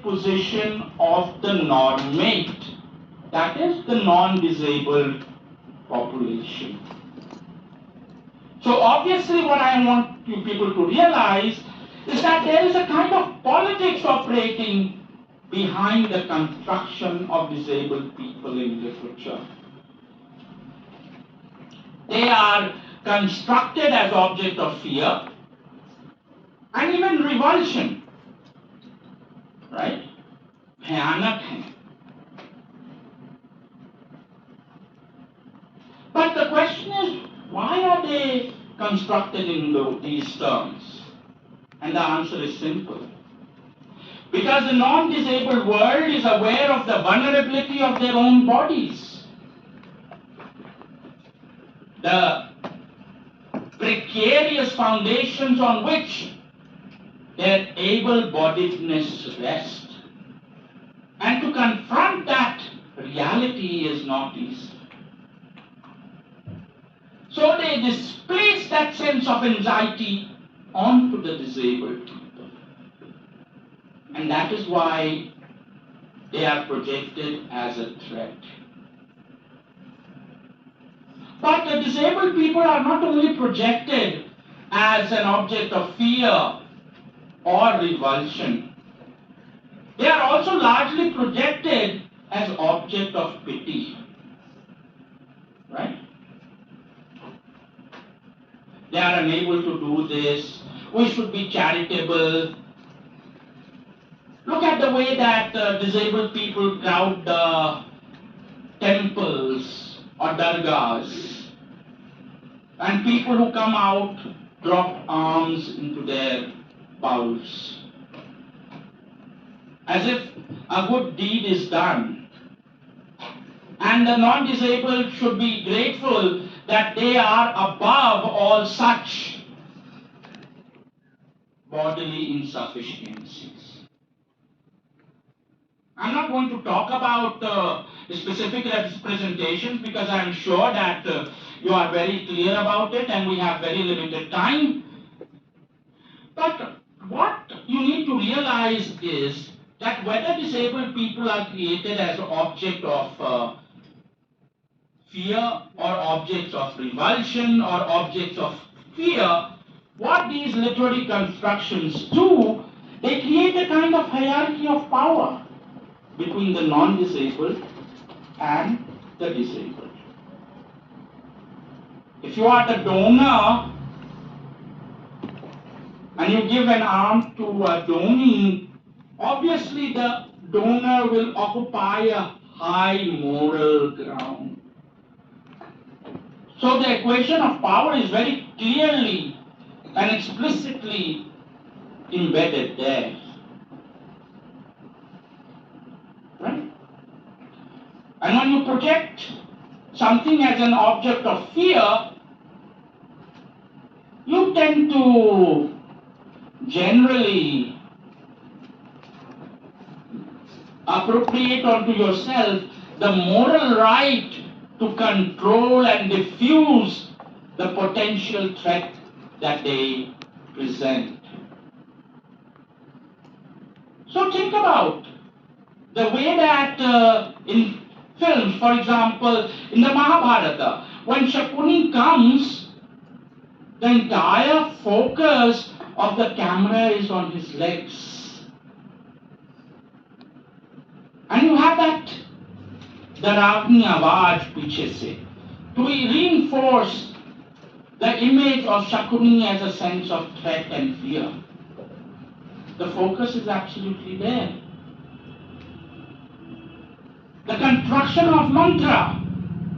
position of the non-mate, that is the non-disabled population. So obviously what I want you people to realize is that there is a kind of politics operating behind the construction of disabled people in literature. They are constructed as object of fear and even revulsion, right? Bhayanak hai. But the question is, why are they constructed in these terms? And the answer is simple. Because the non-disabled world is aware of the vulnerability of their own bodies. The precarious foundations on which their able-bodiedness rests. And to confront that reality is not easy. So they displace that sense of anxiety onto the disabled people. And that is why they are projected as a threat. But the disabled people are not only projected as an object of fear or revulsion, they are also largely projected as object of pity. Right? They are unable to do this. We should be charitable. Look at the way that disabled people crowd the temples or dargahs. And people who come out drop arms into their bowls. As if a good deed is done. And the non-disabled should be grateful that they are above all such bodily insufficiencies. I'm not going to talk about specific representations because I'm sure that you are very clear about it and we have very limited time. But what you need to realize is that whether disabled people are created as an object of fear or objects of revulsion or objects of fear, what these literary constructions do, they create a kind of hierarchy of power between the non-disabled and the disabled. If you are the donor and you give an arm to a donee, obviously the donor will occupy a high moral ground. So the equation of power is very clearly and explicitly embedded there. Right? And when you project something as an object of fear, you tend to generally appropriate onto yourself the moral right to control and diffuse the potential threat that they present. So think about the way that in films, for example, in the Mahabharata, when Shakuni comes, the entire focus of the camera is on his legs. And you have that डरावनी आवाज पीछे से to reinforce the image of Shakuni as a sense of threat and fear. The focus is absolutely there. The construction of mantra,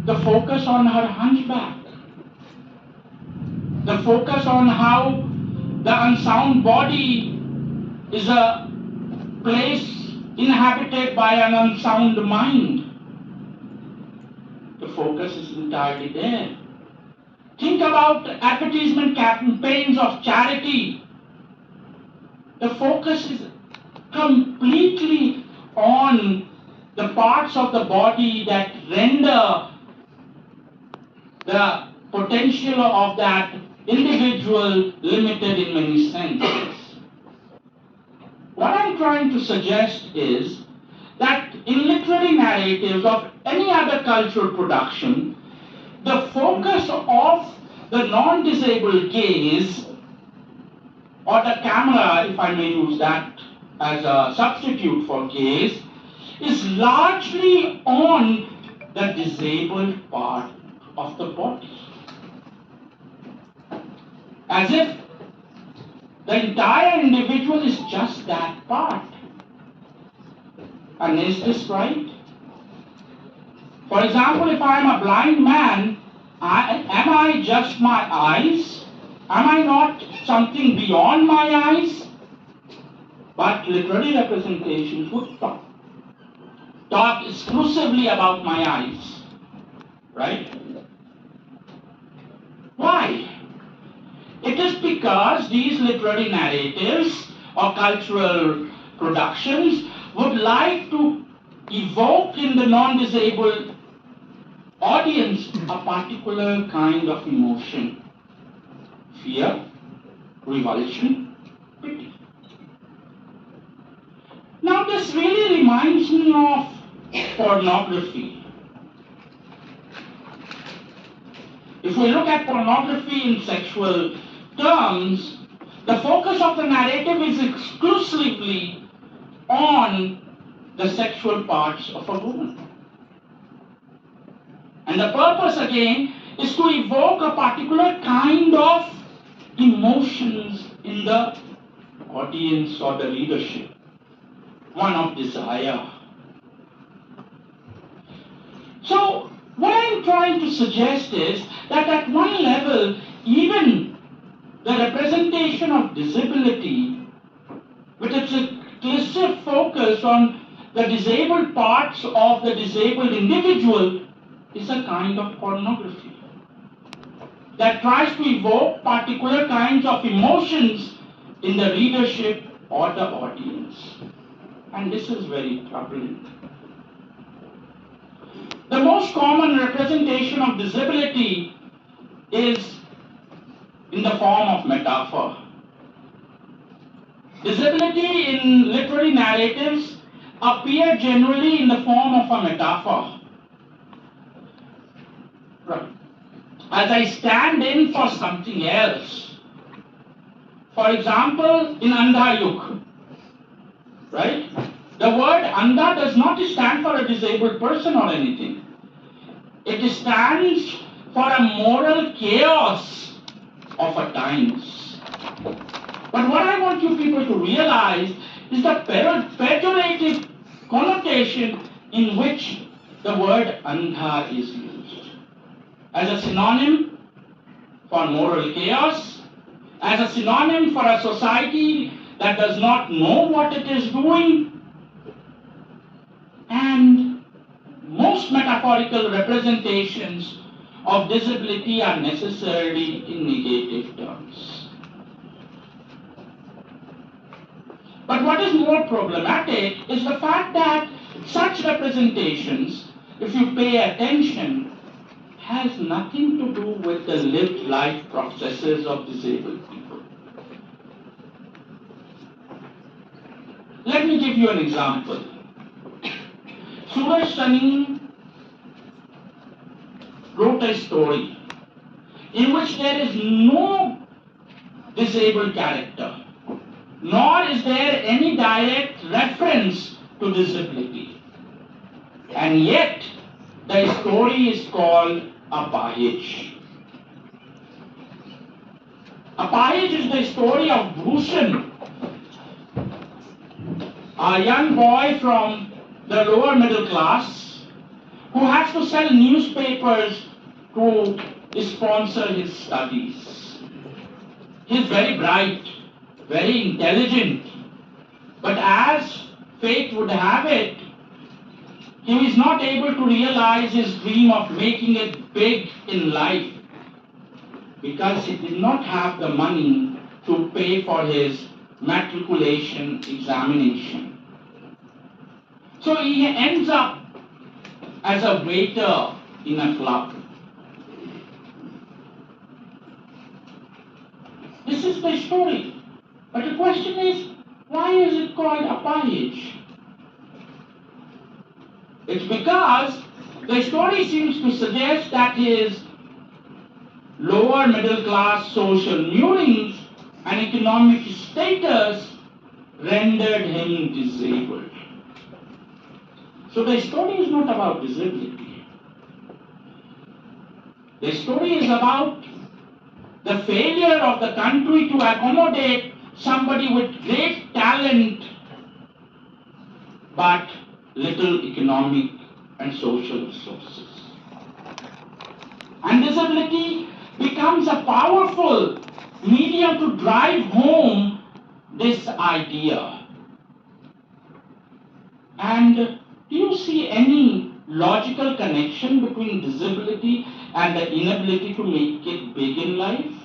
the focus on her hunchback, the focus on how the unsound body is a place inhabited by an unsound mind. The focus is entirely there. Think about advertisement campaigns of charity. The focus is completely on the parts of the body that render the potential of that individual limited in many senses. what I'm trying to suggest is that in literary narratives of any other cultural production, the focus of the non-disabled gaze, or the camera, if I may use that as a substitute for gaze, is largely on the disabled part of the body. As if the entire individual is just that part. And is this right? For example, if I am a blind man, am I just my eyes? Am I not something beyond my eyes? But literary representations would talk exclusively about my eyes. Right? Why? It is because these literary narratives or cultural productions would like to evoke in the non-disabled audience a particular kind of emotion: fear, revulsion, pity. Now this really reminds me of pornography. If we look at pornography in sexual terms, the focus of the narrative is exclusively on the sexual parts of a woman. And the purpose again is to evoke a particular kind of emotions in the audience or the readership. One of desire. So, what I'm trying to suggest is that at one level, even the representation of disability, with its exclusive focus on the disabled parts of the disabled individual, is a kind of pornography that tries to evoke particular kinds of emotions in the readership or the audience. And this is very troubling. The most common representation of disability is in the form of metaphor. Disability in literary narratives appear generally in the form of a metaphor. Right. As I stand in for something else. For example, in Andha, right? The word Andha does not stand for a disabled person or anything. It stands for a moral chaos of a times. But what I want you people to realize is the pejorative connotation in which the word Andha is used. As a synonym for moral chaos, as a synonym for a society that does not know what it is doing, and most metaphorical representations of disability are necessarily in negative terms. But what is more problematic is the fact that such representations, if you pay attention, has nothing to do with the lived life processes of disabled people. Let me give you an example. Suraj Sani wrote a story in which there is no disabled character, nor is there any direct reference to disability. And yet, the story is called Apahij. Apahij is the story of Bhushan, a young boy from the lower middle class who has to sell newspapers to sponsor his studies. He is very bright, very intelligent, but as fate would have it, he is not able to realize his dream of making it big in life because he did not have the money to pay for his matriculation examination. So he ends up as a waiter in a club. This is the story. But the question is, Why is it called apahiz? It's because the story seems to suggest that his lower middle class social murings and economic status rendered him disabled. So the story is not about disability. The story is about the failure of the country to accommodate somebody with great talent but little economic and social resources. And disability becomes a powerful medium to drive home this idea. And do you see any logical connection between disability and the inability to make it big in life?